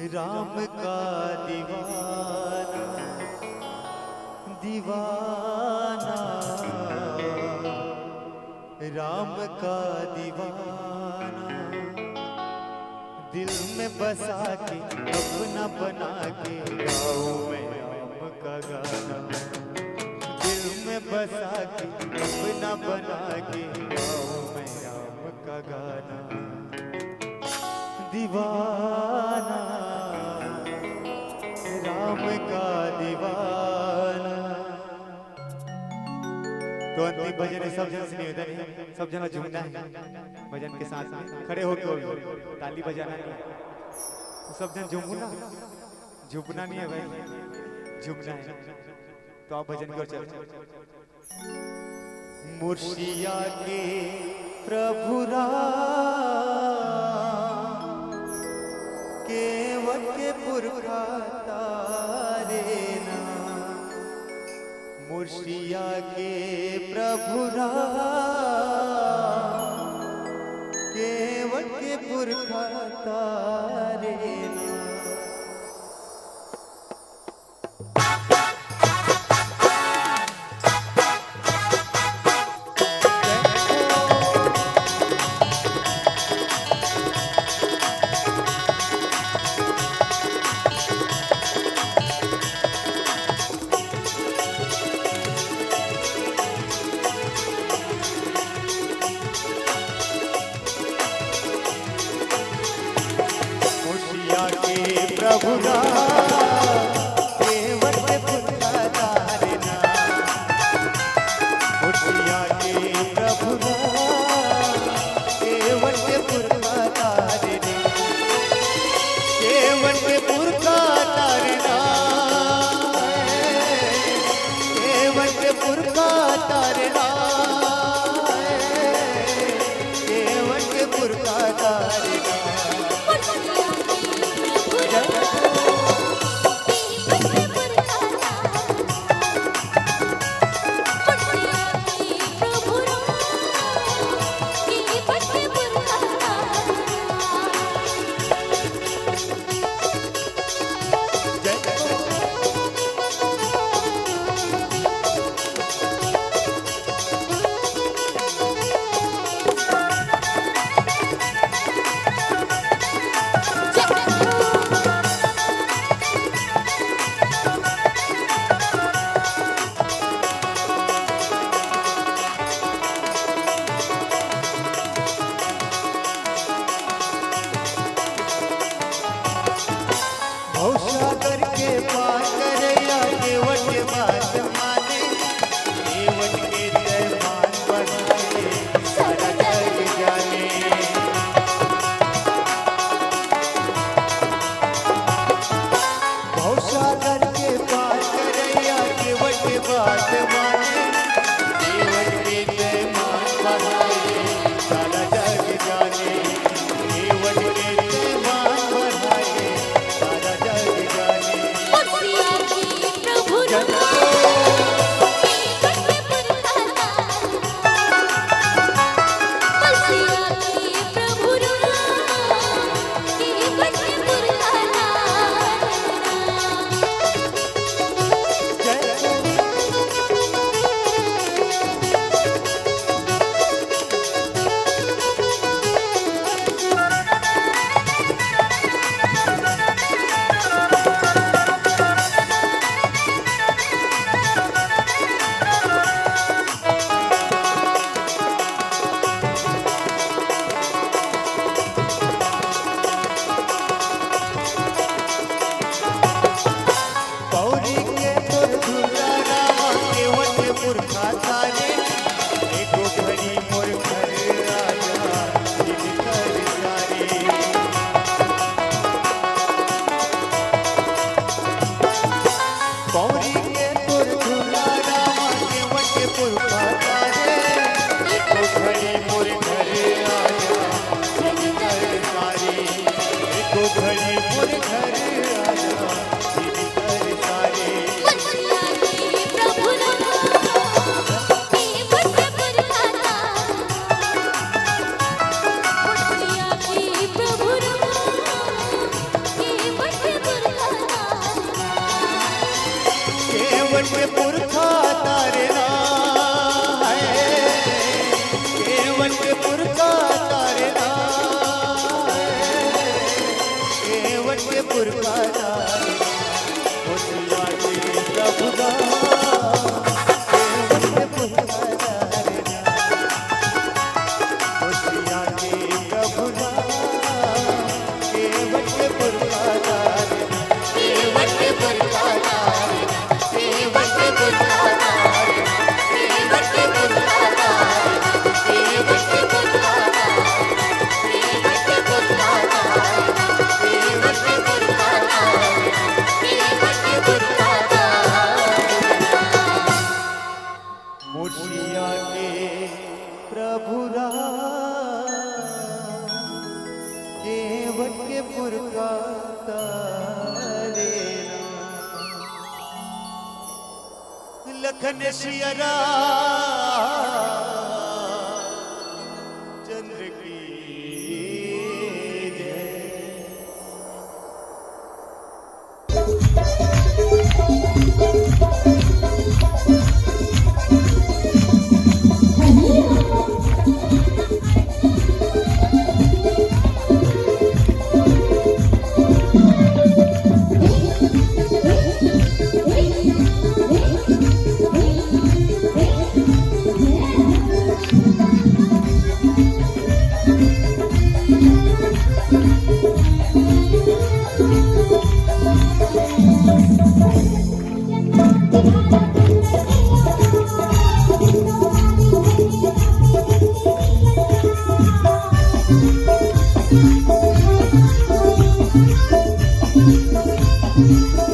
राम का दीवाना दीवाना, राम का दीवाना, दिल में बसा के अपना बना के गाऊं मैं राम का गाना। दिल में बसा के अपना बना के गाऊं मैं राम का गाना। दीवाना राम का दीवाना। तो अंतिम भजन है, सब जन से निवेदन है, सब जना झूमना है भजन के साथ में, खड़े होकर ताली बजाना है। तो सब जन झूमू ना, झुकना नहीं है भाई, झुकना है। तो आप भजन को चलो। मुर्शिया के प्रभु केवट के पुरखा तारे ना, मुर्शिया के प्रभु केवट के पुरखा तारे ना। प्रभु केवट के पुरखा तारे ना, मुर्शिया के प्रभु केवट के पुरखा तारे ना, केवट के पुरखा तारे ना, केवट के पुरखा तारे ना, केवट के पुरखा तारे ना। सागर के पार करैया केवट के बात माने, केवट के दरबार बने सारा जग जाने। सागर के पार करैया केवट के बात माने, केवट के दरबार बने सारा जग जाने। केवट के दरबार बने सारा जग जाने। What पुरकाता लेना लखन सियरा चंद्र की Thank you.